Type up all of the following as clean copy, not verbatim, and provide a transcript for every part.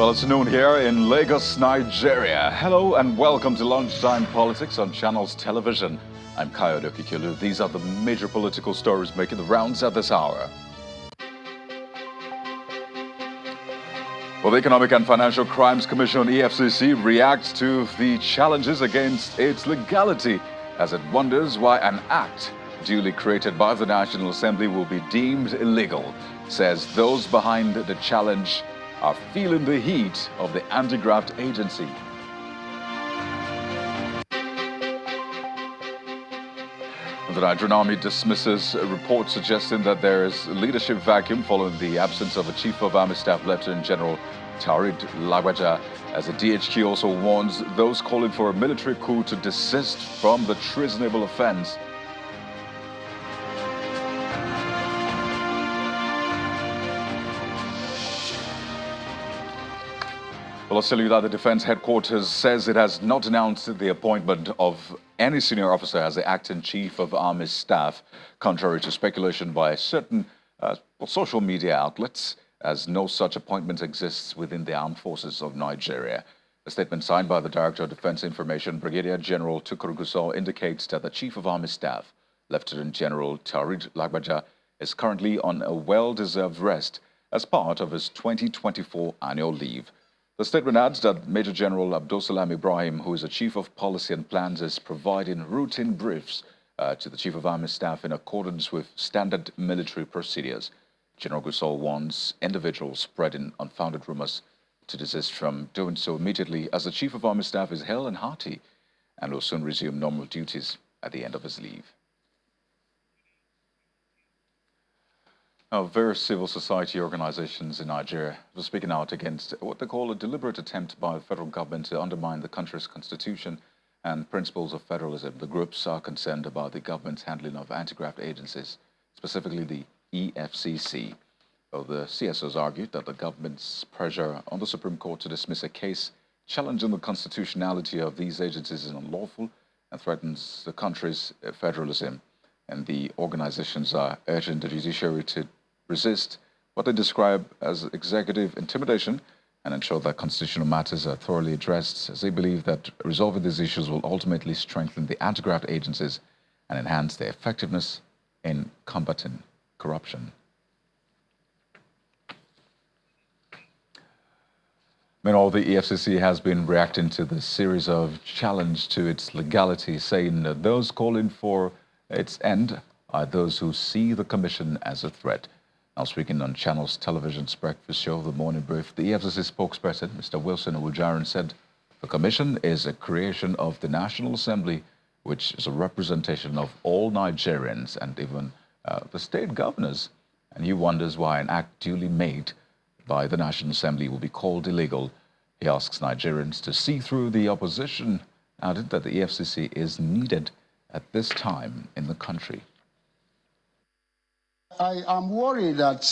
Well, it's noon here in Lagos, Nigeria. Hello and welcome to Lunchtime Politics on Channels Television. I'm Kayode Okikulu. These are the major political stories making the rounds at this hour. Well, the Economic and Financial Crimes Commission, EFCC, reacts to the challenges against its legality as it wonders why an act duly created by the National Assembly will be deemed illegal. Says those behind the challenge are feeling the heat of the anti-graft agency. The Nigerian Army dismisses a report suggesting that there is a leadership vacuum following the absence of a Chief of Army Staff, Lieutenant General Taoreed Lagbaja, as the DHQ also warns those calling for a military coup to desist from the treasonable offense. Well, I'll tell you that the Defense Headquarters says it has not announced the appointment of any senior officer as the acting Chief of Army Staff, contrary to speculation by certain social media outlets, as no such appointment exists within the Armed Forces of Nigeria. A statement signed by the Director of Defense Information, Brigadier General Tukur Gusau, indicates that the Chief of Army Staff, Lieutenant General Taoreed Lagbaja, is currently on a well-deserved rest as part of his 2024 annual leave. The statement adds that Major General Abdulsalam Ibrahim, who is the Chief of Policy and Plans, is providing routine briefs to the Chief of Army Staff in accordance with standard military procedures. General Gusau warns individuals spreading unfounded rumors to desist from doing so immediately, as the Chief of Army Staff is hale and hearty and will soon resume normal duties at the end of his leave. Now, various civil society organizations in Nigeria are speaking out against what they call a deliberate attempt by the federal government to undermine the country's constitution and principles of federalism. The groups are concerned about the government's handling of anti-graft agencies, specifically the EFCC. Well, the CSOs argued that the government's pressure on the Supreme Court to dismiss a case challenging the constitutionality of these agencies is unlawful and threatens the country's federalism. And the organizations are urging the judiciary to resist what they describe as executive intimidation and ensure that constitutional matters are thoroughly addressed, as they believe that resolving these issues will ultimately strengthen the anti-graft agencies and enhance their effectiveness in combating corruption. Meanwhile, the EFCC has been reacting to the series of challenges to its legality, saying that those calling for its end are those who see the commission as a threat. Now, speaking on Channels Television's breakfast show, The Morning Brief, the EFCC spokesperson, Mr. Wilson Owujaran, said the commission is a creation of the National Assembly, which is a representation of all Nigerians and even the state governors. And he wonders why an act duly made by the National Assembly will be called illegal. He asks Nigerians to see through the opposition, added that the EFCC is needed at this time in the country. I am worried that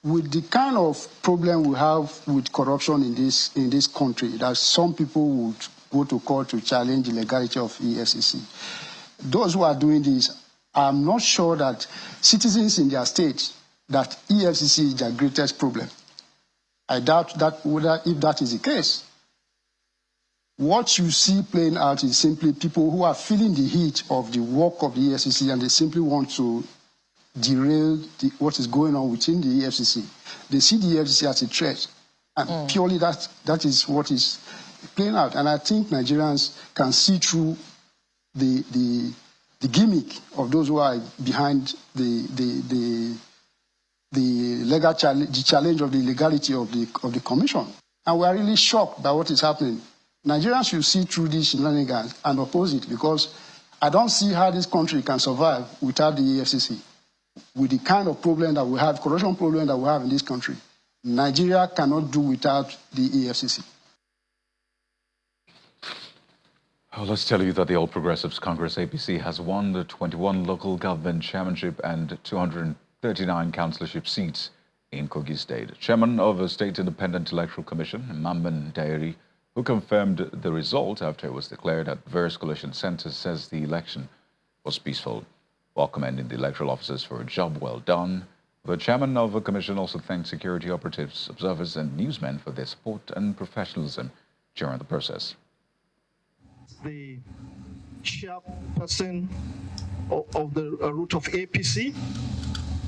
with the kind of problem we have with corruption in this country, that some people would go to court to challenge the legality of EFCC. Those who are doing this, I'm not sure that citizens in their state, that EFCC is their greatest problem. I doubt that if that is the case. What you see playing out is simply people who are feeling the heat of the work of the EFCC, and they simply want to derail what is going on within the EFCC. They see the EFCC as a threat, and purely that is what is playing out. And I think Nigerians can see through the gimmick of those who are behind the challenge of the legality of the commission. And we are really shocked by what is happening. Nigerians should see through this shenanigans and oppose it, because I don't see how this country can survive without the EFCC. With the kind of problem that we have, corruption problem that we have in this country, Nigeria cannot do without the EFCC. Well, let's tell you that the All Progressives Congress, APC, has won the 21 local government chairmanship and 239 councillorship seats in Kogi State. Chairman of the State Independent Electoral Commission, Mamman Dairi, who confirmed the result after it was declared at various collation centers, says the election was peaceful. While commending the electoral officers for a job well done, The chairman of the commission also thanked security operatives, observers, and newsmen for their support and professionalism during the process. The chairperson of the route of APC.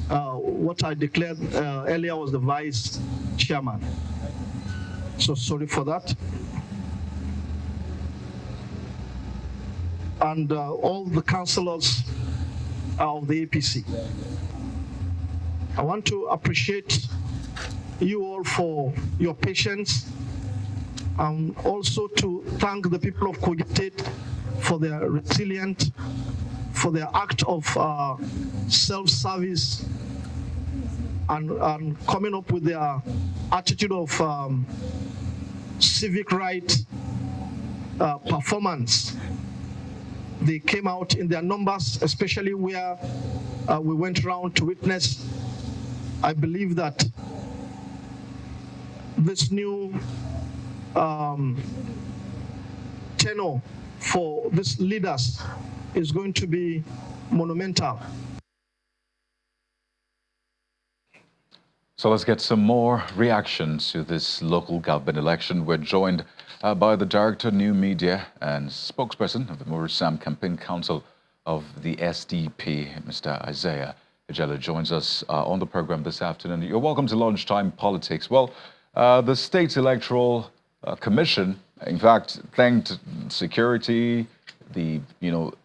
What I declared earlier was the vice chairman. So sorry for that. And all the councillors of the APC. I want to appreciate you all for your patience, and also to thank the people of Kogi State for their resilience, for their act of self-service, and coming up with their attitude of civic right performance. They came out in their numbers, especially where we went around to witness. I believe that this new tenor for these leaders is going to be monumental. So let's get some more reactions to this local government election. We're joined by the Director of New Media and spokesperson of the Murisam Campaign Council of the SDP, Mr. Isaiah Ejela, joins us on the program this afternoon. You're welcome to Lunchtime Politics. Well, the State Electoral Commission, in fact, thanked security, the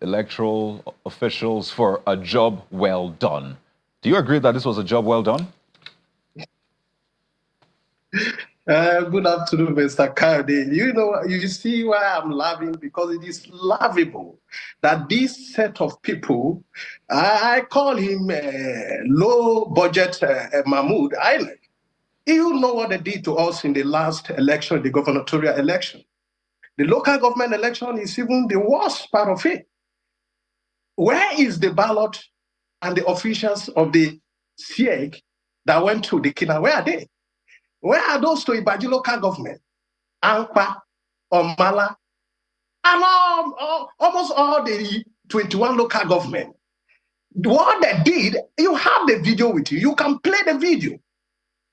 electoral officials for a job well done. Do you agree that this was a job well done? Good afternoon, Mr. Kayode. You see why I'm laughing, because it is laughable that this set of people, I call him low budget Mahmoud Island. You know what they did to us in the last election, the gubernatorial election. The local government election is even the worst part of it. Where is the ballot and the officials of the CIEC that went to the Kina? Where are they? Where are those to Ibaji local government? Ankpa, Omala, and almost all the 21 local government. What they did, you have the video with you. You can play the video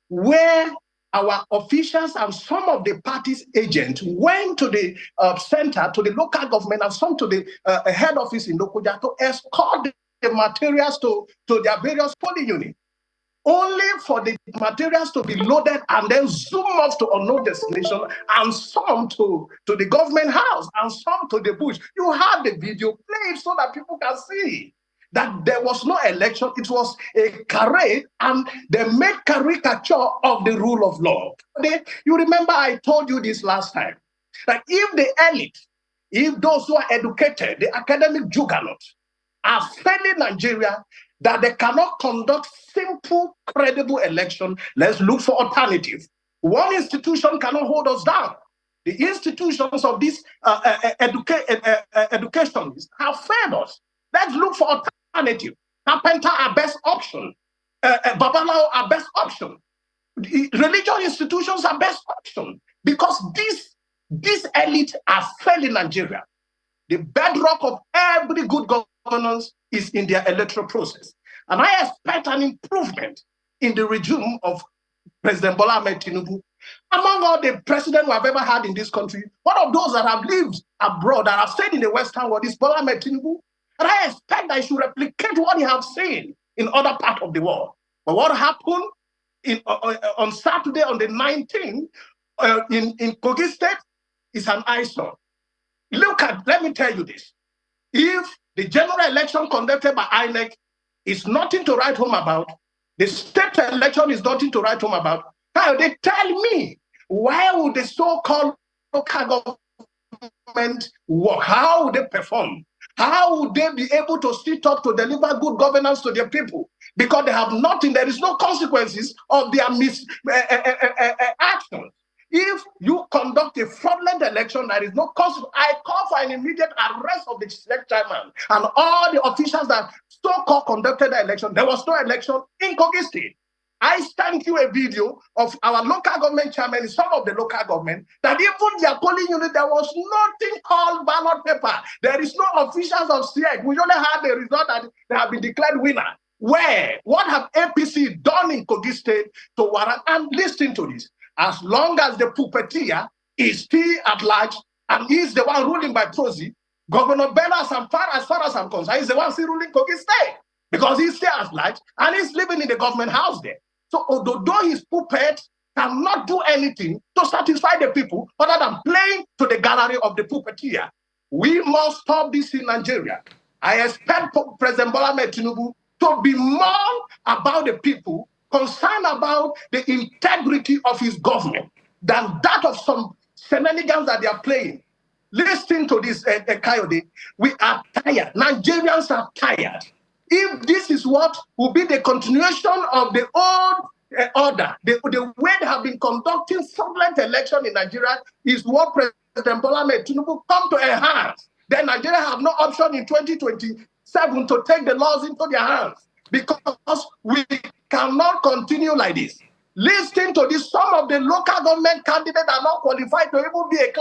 where our officials and some of the party's agents went to the center, to the local government, and some to the head office in Lokoja to escort the materials to their various polling units, only for the materials to be loaded and then zoom off to unknown destination, and some to the government house and some to the bush. You have the video, play it so that people can see that there was no election. It was a charade, and they made caricature of the rule of law. You remember I told you this last time, that if the elite, if those who are educated, the academic juggernauts, are failing Nigeria, that they cannot conduct simple, credible election, let's look for alternatives. One institution cannot hold us down. The institutions of these educationists have failed us. Let's look for alternative. Carpenter, our best option. Babalao, our best option. Religious institutions are best option, because these elite are failing Nigeria. The bedrock of every good governance is in their electoral process. And I expect an improvement in the regime of President Bola Ahmed Tinubu. Among all the presidents we have ever had in this country, one of those that have lived abroad, that have stayed in the Western world, is Bola Ahmed Tinubu. And I expect that he should replicate what he has seen in other parts of the world. But what happened on Saturday, on the 19th, in Kogi State, is an eyesore. Let me tell you this. If the general election conducted by INEC is nothing to write home about, the state election is nothing to write home about, how they tell me, why would the so-called local government work? How would they perform? How would they be able to sit up to deliver good governance to their people? Because they have nothing, there is no consequences of their actions. If you conduct a fraudulent election, there is no consequence. I call for an immediate arrest of the select chairman and all the officials that so-called conducted the election. There was no election in Kogi State. I sent you a video of our local government chairman in some of the local government that even their polling unit, there was nothing called ballot paper. There is no officials of CIEC. We only had the result that they have been declared winner. Where? What have APC done in Kogi State to warrant? And listen to this. As long as the puppeteer is still at large and he's the one ruling by proxy, Governor Bello, as far as I'm concerned, is the one still ruling Kogi State because he's still at large and he's living in the government house there. So although his puppet cannot do anything to satisfy the people other than playing to the gallery of the puppeteer, we must stop this in Nigeria. I expect President Bola Ahmed Tinubu to be more about the people, concerned about the integrity of his government than that of some shenanigans that they are playing. Listen to this, Kayode. We are tired. Nigerians are tired. If this is what will be the continuation of the old order, the way they have been conducting fraudulent election in Nigeria is what President Bola Ahmed Tinubu come to enhance. Then Nigeria have no option in 2027 to take the laws into their hands because we cannot continue like this. Listen to this. Some of the local government candidates are not qualified to even be a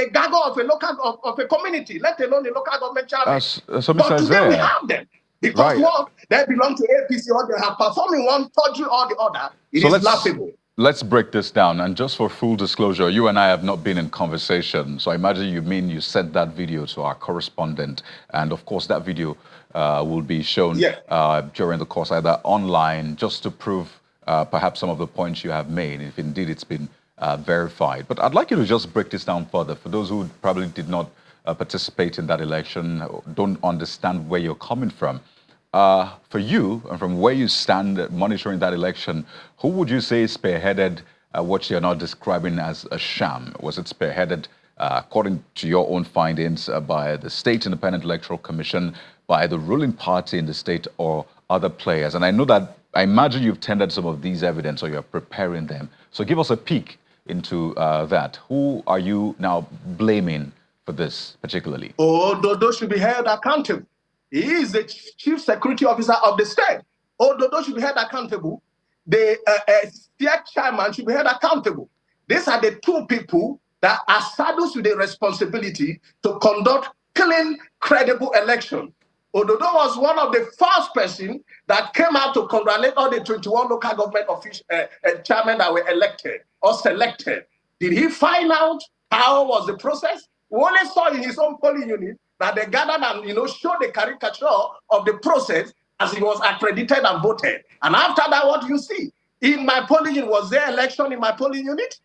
gaggle of a local of a community, let alone a local government chairman. But today we have them because what they belong to APC or they have performed in one country or the other. It is laughable. Let's break this down. And just for full disclosure, you and I have not been in conversation. So I imagine you sent that video to our correspondent. And of course, that video will be shown during the course, either online, just to prove perhaps some of the points you have made, if indeed it's been verified. But I'd like you to just break this down further. For those who probably did not participate in that election, don't understand where you're coming from. For you, and from where you stand monitoring that election, who would you say spearheaded what you're now describing as a sham? Was it spearheaded, according to your own findings, by the State Independent Electoral Commission, by the ruling party in the state, or other players? And I imagine you've tendered some of these evidence, or you're preparing them. So give us a peek into that. Who are you now blaming for this particularly? Dodo should be held accountable. He is the chief security officer of the state. Dodo should be held accountable. The state chairman should be held accountable. These are the two people that are saddled with the responsibility to conduct clean, credible election. Dodo was one of the first person that came out to congratulate all the 21 local government official chairmen that were elected or selected. Did he find out how was the process? We only saw in his own polling unit that they gathered and showed the caricature of the process as he was accredited and voted. And after that, what do you see? In my polling unit, was there election in my polling unit?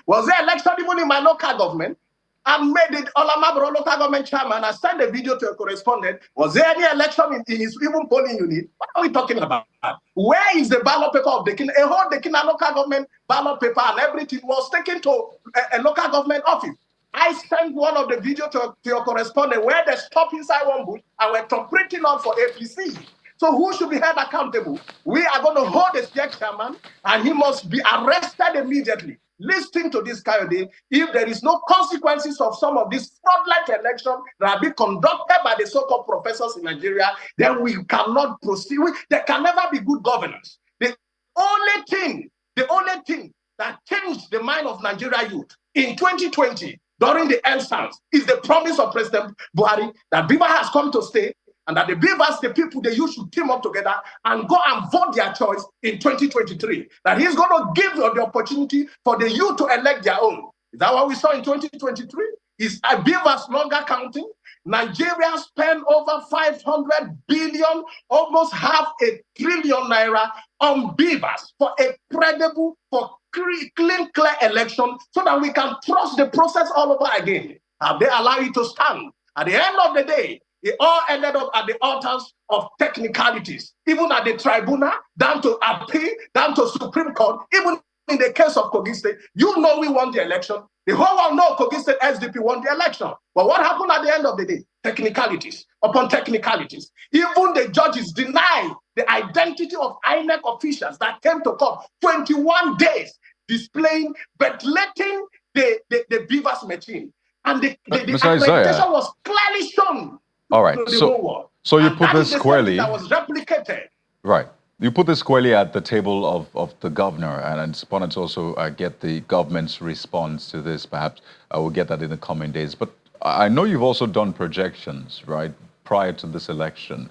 Was there election even in my local government? I made it Olamabro local government chairman. I sent a video to a correspondent. Was there any election in his even polling unit? What are we talking about? Where is the ballot paper of the King? A whole the King local government ballot paper and everything was taken to a local government office. I sent one of the video to your correspondent where they stopped inside one bush and were printing on for APC. So who should be held accountable? We are going to hold the state chairman and he must be arrested immediately. Listen to this, Kayode. If there is no consequences of some of these fraudulent elections that are being conducted by the so-called professors in Nigeria, then we cannot proceed. There can never be good governance. The only thing that changed the mind of Nigeria youth in 2020 during the EndSARS is the promise of President Buhari that Beaver has come to stay and that the Beavers, the people, the youth should team up together and go and vote their choice in 2023. That he's going to give the opportunity for the youth to elect their own. Is that what we saw in 2023? Is Beavers longer counting? Nigeria spent over 500 billion, almost half a trillion naira on Beavers for a credible, for clean, clear election so that we can trust the process all over again. Have they allowed it to stand? At the end of the day, it all ended up at the altars of technicalities, even at the tribunal, down to appeal, down to Supreme Court, even in the case of Kogi State. You know we won the election. The whole world knows Kogi State SDP won the election. But what happened at the end of the day? Technicalities upon technicalities. Even the judges denied the identity of INEC officials that came to court 21 days displaying, but letting the Beavers machine. And the accreditation was clearly shown. All right, so you put this squarely. That was replicated. Right. You put this squarely at the table of the governor, and it's important to also get the government's response to this. Perhaps we'll get that in the coming days. But I know you've also done projections, right, prior to this election.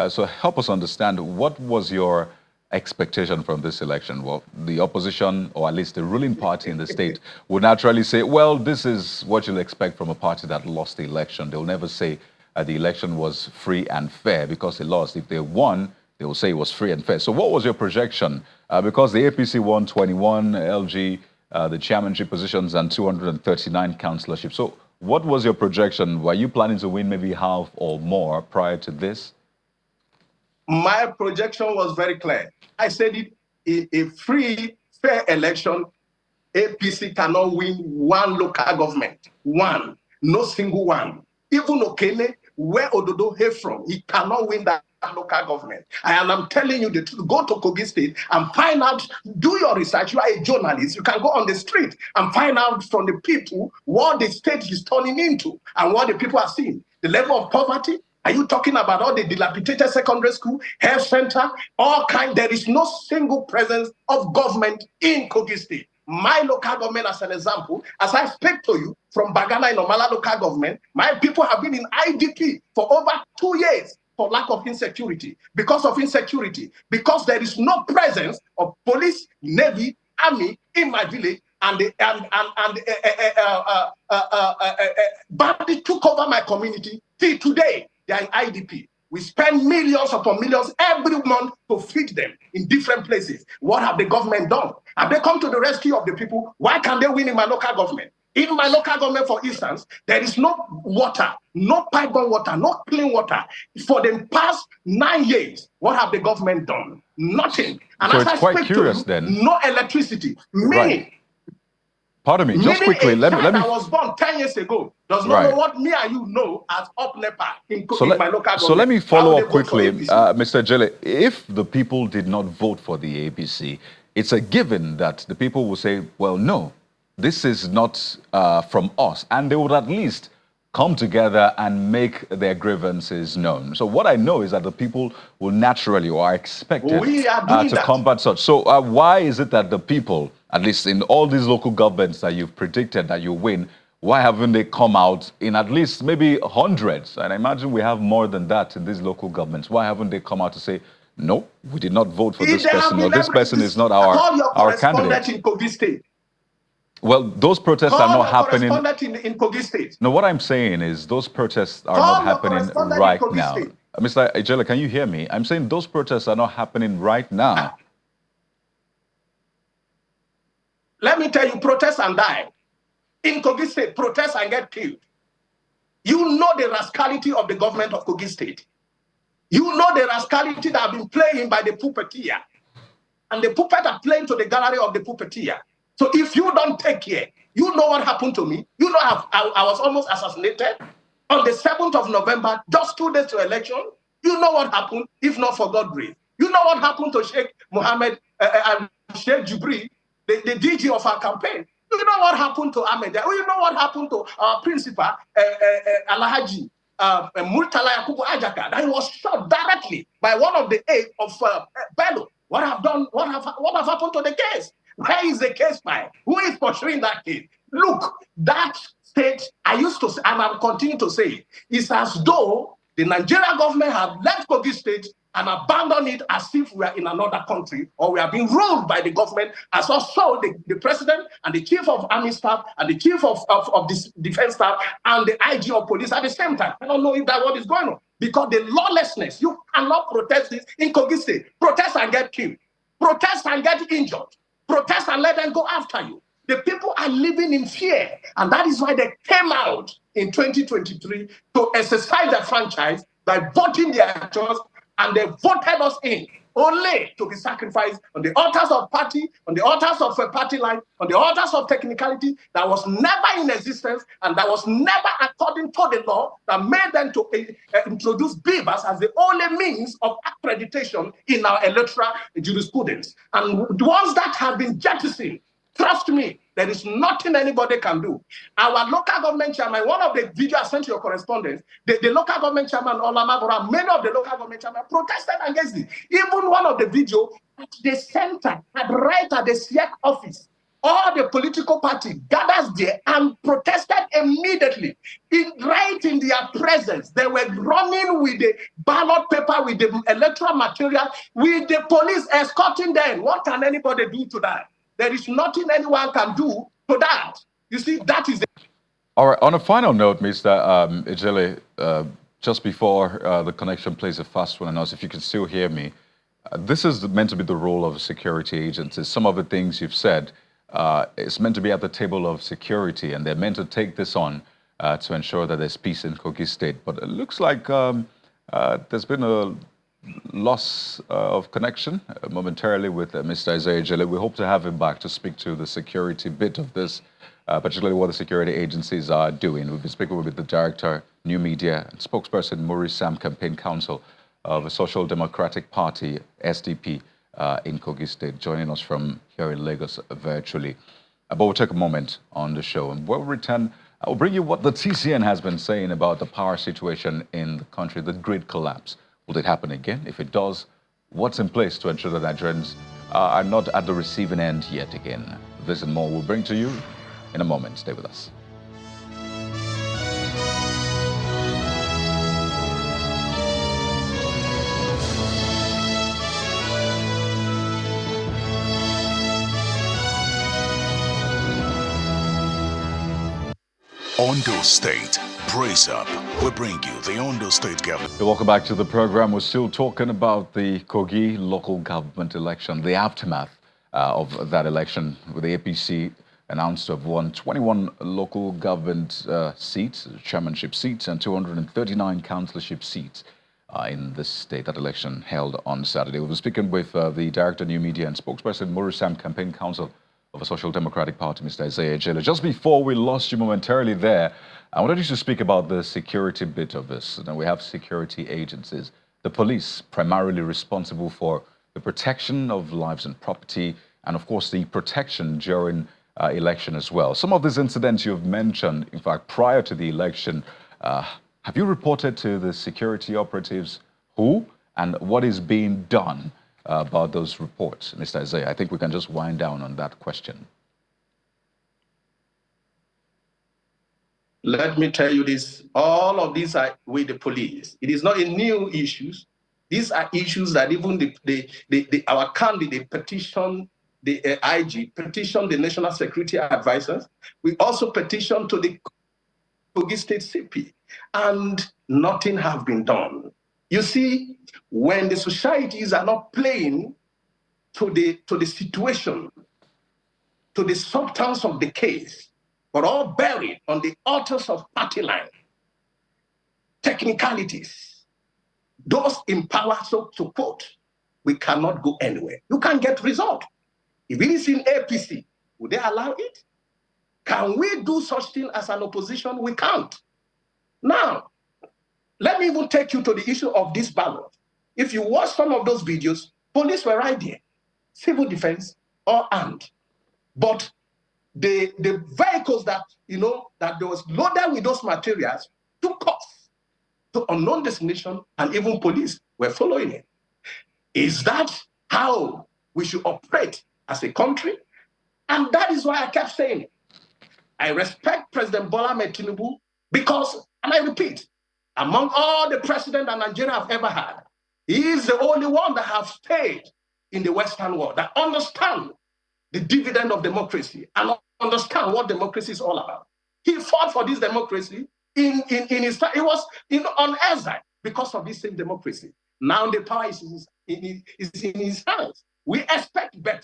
So help us understand, what was your expectation from this election? Well, the opposition, or at least the ruling party in the state, would naturally say, well, this is what you'll expect from a party that lost the election. They'll never say the election was free and fair because they lost. If they won, they will say it was free and fair. So what was your projection? Because the APC won 21, LG, the chairmanship positions, and 239 councillorships. So what was your projection? Were you planning to win maybe half or more prior to this? My projection was very clear. I said it, a free, fair election, APC cannot win one local government. One. No single one. Even Okene, where Ododo hail from, he cannot win that local government. And I'm telling you the truth. Go to Kogi State and find out, do your research. You are a journalist. You can go on the street and find out from the people what the state is turning into and what the people are seeing. The level of poverty. Are you talking about all the dilapidated secondary school, health center, all kind? There is no single presence of government in Kogi State. My local government, as an example, as I speak to you from Bagana in Omala local government, my people have been in IDP for over 2 years for lack of insecurity. Because of insecurity, because there is no presence of police, navy, army in my village, and the bandit took over my community. Till today, they are in IDP. We spend millions upon millions every month to feed them in different places. What have the government done? Have they come to the rescue of the people? Why can't they win in my local government? In my local government, for instance, there is no water, no pipe-borne water, no clean water. For the past 9 years, what have the government done? Nothing. And so as it's I quite speak curious to you, then. no electricity. Meaning, Right. Pardon me, just quickly, let me. I was born 10 years ago does not know what me and you know as up NEPA in my local government. So let me follow up quickly, Mr. Jele. If the people did not vote for the APC, it's a given that the people will say, well, no, this is not from us. And they would at least come together and make their grievances known. So what I know is that the people will naturally, or are expected to combat such. So why is it that the people, at least in all these local governments that you've predicted that you win, why haven't they come out in at least maybe hundreds? And I imagine we have more than that in these local governments. Why haven't they come out to say, no, we did not vote for this person, or this person is not our candidate? In Kogi State. Well, those protests are not happening. In Kogi State. No, what I'm saying is those protests are not happening right now. Mr. Ejele, can you hear me? I'm saying those protests are not happening right now. Let me tell you, protest and die. In Kogi State, protest and get killed. You know the rascality of the government of Kogi State. You know the rascality that have been playing by the puppeteer. And the puppet are playing to the gallery of the puppeteer. So if you don't take care, you know what happened to me. You know I was almost assassinated on the 7th of November, just 2 days to election. You know what happened, if not for God grace. You know what happened to Sheikh Mohammed and Sheikh Jubri, the DG of our campaign. You know what happened to Ahmed. You know what happened to our principal, Alhaji Murtala Yakubu Ajaka, that he was shot directly by one of the aides of Bello. What have happened to the case? Where is the case file? Who is pursuing that case? Look, that state, I used to say, and I'll continue to say, it's as though the Nigerian government have left Kogi State and abandoned it as if we are in another country, or we are being ruled by the government, as also the president and the chief of army staff and the chief of the defense staff and the IG of police at the same time. I don't know if that's what is going on. Because the lawlessness, you cannot protest this in Kogi State. Protest and get killed. Protest and get injured. Protest and let them go after you. The people are living in fear. And that is why they came out in 2023 to exercise their franchise by voting their choice, and they voted us in only to be sacrificed on the altars of party, on the altars of a party line, on the altars of technicality that was never in existence and that was never according to the law that made them to introduce BIBAS as the only means of accreditation in our electoral jurisprudence. And once that have been jettisoned, trust me, there is nothing anybody can do. Our local government chairman, one of the videos I sent to your correspondents, the local government chairman, Olamabora, many of the local government chairman protested against it. Even one of the videos at the center, right at the SIEC office, all the political party gathers there and protested immediately. Right in their presence, they were running with the ballot paper, with the electoral material, with the police escorting them. What can anybody do to that? There is nothing anyone can do to that. You see, that is the... All right, on a final note, Mr. Ejele, just before the connection plays a fast one on us, if you can still hear me, this is meant to be the role of security agencies. Some of the things you've said, it's meant to be at the table of security, and they're meant to take this on to ensure that there's peace in Kogi State. But it looks like there's been a loss of connection momentarily with Mr. Isaiah Ejele. We hope to have him back to speak to the security bit of this, particularly what the security agencies are doing. We've been speaking with the Director, New Media, and spokesperson, Maurice Sam Campaign Council of the Social Democratic Party, SDP, in Kogi State, joining us from here in Lagos virtually. But we'll take a moment on the show, and we'll return. I'll bring you what the TCN has been saying about the power situation in the country, the grid collapse. Will it happen again? If it does, what's in place to ensure that Nigerians are not at the receiving end yet again? This and more we'll bring to you in a moment. Stay with us. Ondo State, brace up. We bring you the Ondo State government. Welcome back to the program. We're still talking about the Kogi local government election, the aftermath of that election, with the APC announced to have won 21 local government seats, chairmanship seats, and 239 councillorship seats in the state. That election held on Saturday. We'll be speaking with the Director, New Media, and spokesperson, Maurice Sam Campaign Council of the Social Democratic Party, Mr. Isaiah Ejele. Just before we lost you momentarily there, I wanted you to speak about the security bit of this. Now, we have security agencies, the police primarily responsible for the protection of lives and property, and of course the protection during election as well. Some of these incidents you've mentioned, in fact, prior to the election, have you reported to the security operatives who and what is being done about those reports? Mr. Isaiah, I think we can just wind down on that question. Let me tell you this, all of these are with the police. It is not a new issues. These are issues that even our candidate petitioned the IG, petitioned the National Security Advisors. We also petitioned to the Kogi State CP, and nothing has been done. You see, when the societies are not playing to the situation, to the substance of the case, but all buried on the altars of party line, technicalities, those in power, so to quote, we cannot go anywhere. You can't get result. If it is in APC, would they allow it? Can we do such thing as an opposition? We can't. Now, let me even take you to the issue of this ballot. If you watch some of those videos, police were right there, civil defense, all armed. But the vehicles that, that was loaded with those materials took off to unknown destination, and even police were following it. Is that how we should operate as a country? And that is why I kept saying it. I respect President Bola Ahmed Tinubu because, and I repeat, among all the presidents that Nigeria have ever had, he is the only one that has stayed in the Western world, that understands the dividend of democracy and understand what democracy is all about. He fought for this democracy in his time. It was on exile because of this same democracy. Now the power is in his hands. We expect better.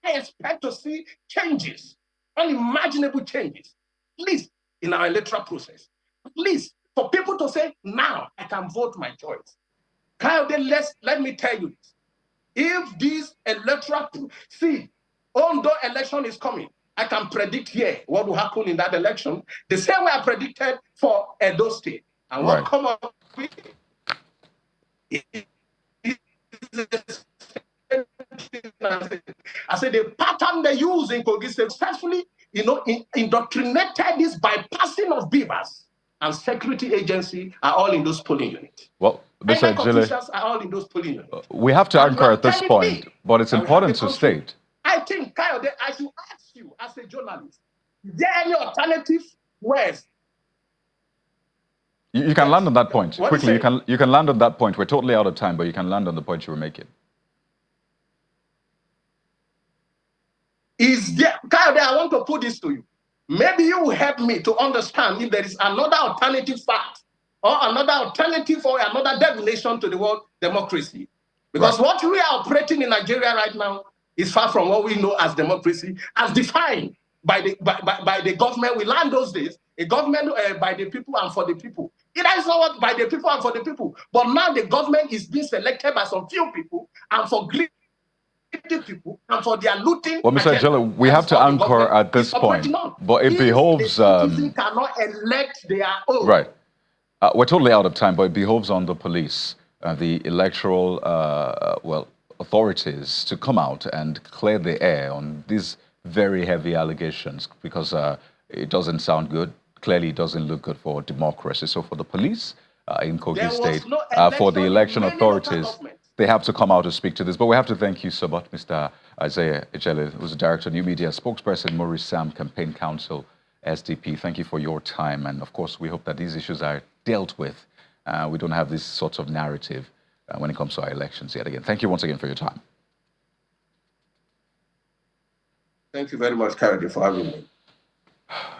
I expect to see changes, unimaginable changes, at least in our electoral process. At least for people to say, now I can vote my choice. Let me tell you this. If this electoral, although election is coming, I can predict here what will happen in that election, the same way I predicted for Edo State. And what come up with I said the pattern they use in Kogi successfully, indoctrinated this bypassing of beavers, and security agency are all in those polling units. Well, Mr. Ejele, are all in those polling units. We have to anchor at this point, but it's important to state. I think, Kyle, I should ask you. you as a journalist, is there any alternative ways? You can land on that point. What Quickly, is it? you can land on that point. We're totally out of time, but you can land on the point you were making. Is there, Kyle, I want to put this to you. Maybe you will help me to understand if there is another alternative fact or another alternative or another definition to the word democracy. Because what we are operating in Nigeria right now is far from what we know as democracy, as defined by the government. We learned those days, a government by the people and for the people. It is not by the people and for the people. But now the government is being selected by some few people and for greedy people and for their looting. Well, Mr. Ejele, we have to anchor at this point, but it behoves... The citizen cannot elect their own. Right. We're totally out of time, but it behoves on the police, the electoral, authorities to come out and clear the air on these very heavy allegations, because it doesn't sound good. Clearly, it doesn't look good for democracy. So for the police in Kogi State, for the election authorities, they have to come out to speak to this. But we have to thank you so much, Mr. Isaiah Ejele, who's the Director of New Media, spokesperson, Maurice Sam, Campaign Council, SDP. Thank you for your time. And of course, we hope that these issues are dealt with. We don't have this sort of narrative when it comes to our elections yet again. Thank you once again for your time. Thank you very much, Kennedy, for having me.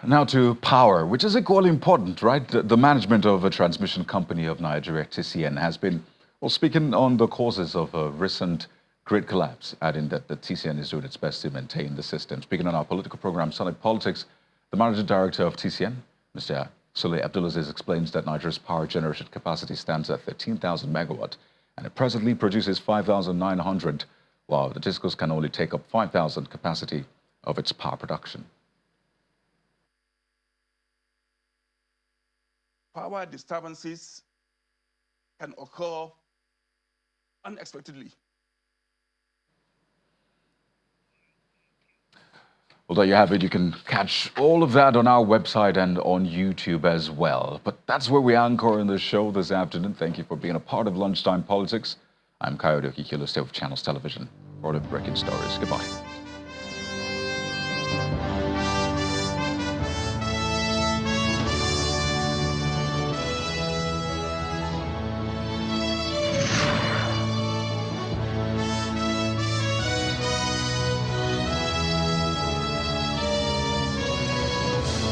Now to power, which is equally important, right? The management of a transmission company of Nigeria, TCN, has been, well, speaking on the causes of a recent grid collapse, adding that the TCN is doing its best to maintain the system. Speaking on our political program, Sunday Politics, the managing director of TCN, Mr. Sule Abdulaziz, explains that Nigeria's power generation capacity stands at 13,000 megawatt, and it presently produces 5,900, while the discos can only take up 5,000 capacity of its power production. Power disturbances can occur unexpectedly. Well, there you have it. You can catch all of that on our website and on YouTube as well. But that's where we anchor in the show this afternoon. Thank you for being a part of Lunchtime Politics. I'm Coyote Okikilo, stay with Channels Television for all the breaking stories. Goodbye.